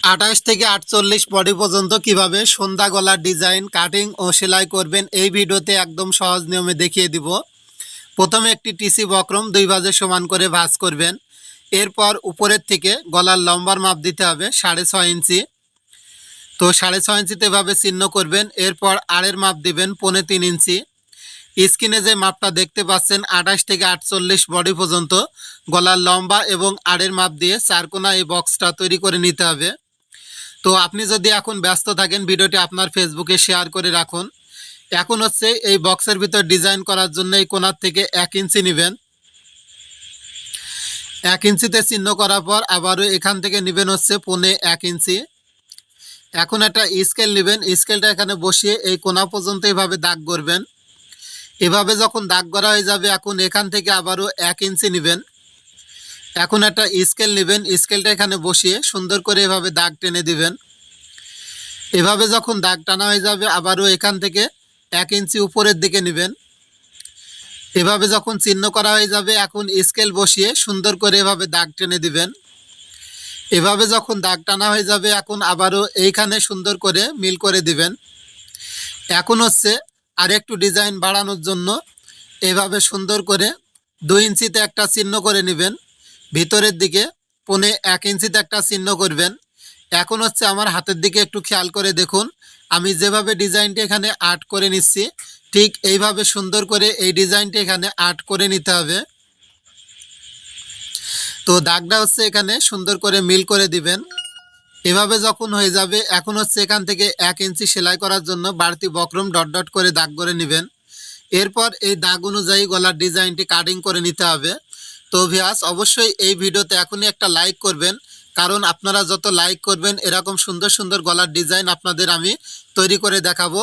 28 থেকে 48 বডি পর্যন্ত কিভাবে সন্ধ্যা গলার ডিজাইন কাটিং ও সেলাই করবেন এই ভিডিওতে একদম সহজ নিয়মে দেখিয়ে দিব। প্রথমে একটি টিসি বক্রম দুই ভাঁজে সমান করে ভাঁজ করবেন। এরপর উপরের থেকে গলার লম্বার মাপ দিতে হবে 6.5 ইঞ্চি। তো 6.5 ইঞ্চিতে এভাবে চিহ্ন করবেন। এরপর আড়ের মাপ দিবেন 3.5 ইঞ্চি। স্ক্রিনে যে মাপটা দেখতে পাচ্ছেন 28 থেকে 48 বডি পর্যন্ত গলার লম্বা এবং আড়ের মাপ দিয়ে চারকোনা এই বক্সটা তৈরি করে নিতে হবে। তো আপনি যদি এখন ব্যস্ত থাকেন ভিডিওটি আপনার ফেসবুকে শেয়ার করে রাখুন। এখন হচ্ছে এই বক্সের ভিতর ডিজাইন করার জন্য এই কোণার থেকে 1 ইঞ্চি নেবেন। 1 ইঞ্চিতে চিহ্ন করার পর আবারও এখান থেকে নেবেন হচ্ছে 1.5 ইঞ্চি। এখন একটা স্কেল নেবেন, স্কেলটা এখানে বসিয়ে এই কোণা পর্যন্ত এভাবে দাগ করবেন। এভাবে যখন দাগ করা হয়ে যাবে এখন এখান থেকে আবারও 1 ইঞ্চি নেবেন। এখন একটা স্কেল নেবেন, স্কেলটা এখানে বসিয়ে সুন্দর করে এভাবে দাগ টেনে দিবেন। এভাবে যখন দাগ টানা হয়ে যাবে আবারও এখান থেকে 1 ইঞ্চি উপরের দিকে নেবেন। এভাবে যখন চিহ্ন করা হয়ে যাবে এখন স্কেল বসিয়ে সুন্দর করে এভাবে দাগ টেনে দিবেন। এভাবে যখন দাগ টানা হয়ে যাবে এখন আবারও এইখানে সুন্দর করে মিল করে দিবেন। এখন হচ্ছে আর একটু ডিজাইন বাড়ানোর জন্য এভাবে সুন্দর করে 2 ইঞ্চিতে একটা চিহ্ন করে নেবেন। ভিতরের দিকে 1.5 ইঞ্চিতে একটা চিহ্ন করবেন। এখন হচ্ছে আমার হাতের দিকে একটু খেয়াল করে দেখুন, আমি যেভাবে ডিজাইনটা এখানে আর্ট করে নিচ্ছি ঠিক এইভাবে সুন্দর করে এই ডিজাইনটা এখানে আর্ট করে নিতে হবে। তো দাগটা হচ্ছে এখানে সুন্দর করে মিল করে দিবেন। এভাবে যখন হয়ে যাবে এখন হচ্ছে এখান থেকে 1 ইঞ্চি সেলাই করার জন্য বাড়তি বক্রম ডট ডট করে দাগ করে নেবেন। এরপর এই দাগ অনুযায়ী গলার ডিজাইনটি কাটিং করে নিতে হবে। তো ভিউয়ার্স অবশ্যই এই ভিডিওতে এখনই একটা লাইক করবেন, কারণ আপনারা যত লাইক করবেন এরকম সুন্দর সুন্দর গলার ডিজাইন আপনাদের আমি তৈরি করে দেখাবো।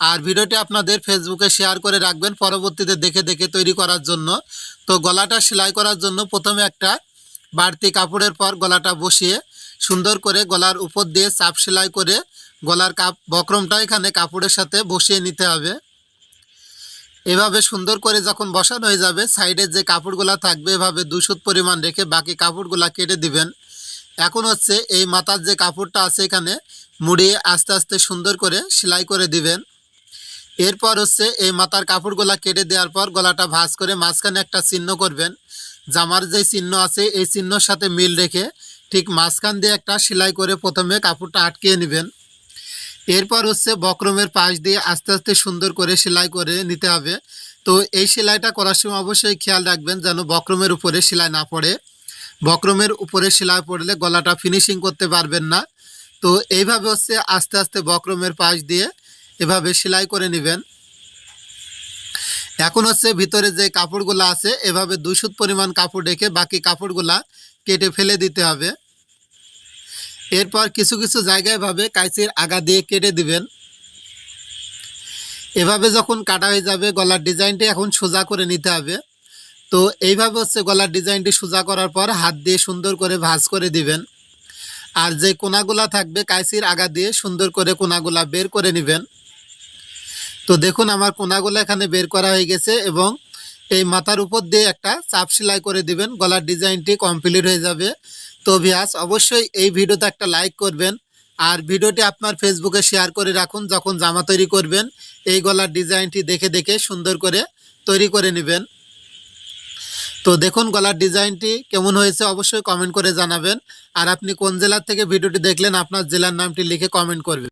আর ভিডিওটি আপনাদের ফেসবুকে শেয়ার করে রাখবেন পরবর্তীতে দেখে দেখে তৈরি করার জন্য। তো গলাটা সেলাই করার জন্য প্রথমে একটা বাড়তি কাপড়ের পর গলাটা বসিয়ে সুন্দর করে গলার উপর দিয়ে চাপ সেলাই করে গলার বক্রমটা এখানে কাপড়ের সাথে বসিয়ে নিতে হবে। এভাবে সুন্দর করে যখন বসানো হয়ে যাবে সাইডের যে কাপড়গুলো থাকবে এভাবে 2 সুত পরিমাণ রেখে বাকি কাপড়গুলো কেটে দিবেন। এখন হচ্ছে এই মাথার যে কাপড়টা আছে এখানে মুড়িয়ে আস্তে আস্তে সুন্দর করে সেলাই করে দিবেন। এরপর হচ্ছে এই মাথার কাপড়গুলো কেটে দেওয়ার পর গলাটা ভাঁজ করে মাঝখানে একটা চিহ্ন করবেন। জামার যে চিহ্ন আছে এই চিহ্নর সাথে মিল রেখে ঠিক মাঝখান দিয়ে একটা সেলাই করে প্রথমে কাপড়টা আটকিয়ে নেবেন। এরপর হচ্ছে বক্রমের পাশ দিয়ে আস্তে আস্তে সুন্দর করে সেলাই করে নিতে হবে। তো এই সেলাইটা করার সময় অবশ্যই খেয়াল রাখবেন যেন বক্রমের উপরে সেলাই না পড়ে। বক্রমের উপরে সেলাই পড়লে গলাটা ফিনিশিং করতে পারবেন না। তো এইভাবে হচ্ছে আস্তে আস্তে বক্রমের পাশ দিয়ে এভাবে সেলাই করে নেবেন। এখন হচ্ছে ভিতরে যে কাপড়গুলো আছে এভাবে 2 সুত পরিমাণ কাপড় রেখে বাকি কাপড়গুলা কেটে ফেলে দিতে হবে। এরপর কিছু কিছু জায়গায় ভাবে কাঁচির আগা দিয়ে কেটে দিবেন। এভাবে যখন কাটা হয়ে যাবে গলার ডিজাইনটি এখন সোজা করে নিতে হবে। তো এইভাবে হচ্ছে গলার ডিজাইনটি সোজা করার পর হাত দিয়ে সুন্দর করে ভাঁজ করে দিবেন। আর যে কোনাগুলা থাকবে কাঁচির আগা দিয়ে সুন্দর করে কোনাগুলা বের করে নেবেন। তো দেখুন আমার কোনাগুলো এখানে বের করা হয়ে গেছে এবং এই মাথার উপর দিয়ে একটা চাপ সেলাই করে দিবেন, গলার ডিজাইনটি কমপ্লিট হয়ে যাবে। তো ভিউয়ার্স অবশ্যই এই ভিডিওতে একটা লাইক করবেন আর ভিডিওটি আপনার ফেসবুকে শেয়ার করে রাখুন। যখন জামা তৈরি করবেন এই গলার ডিজাইনটি দেখে দেখে সুন্দর করে তৈরি করে নেবেন। তো দেখুন গলার ডিজাইনটি কেমন হয়েছে অবশ্যই কমেন্ট করে জানাবেন। আর আপনি কোন জেলার থেকে ভিডিওটি দেখলেন আপনার জেলার নামটি লিখে কমেন্ট করবেন।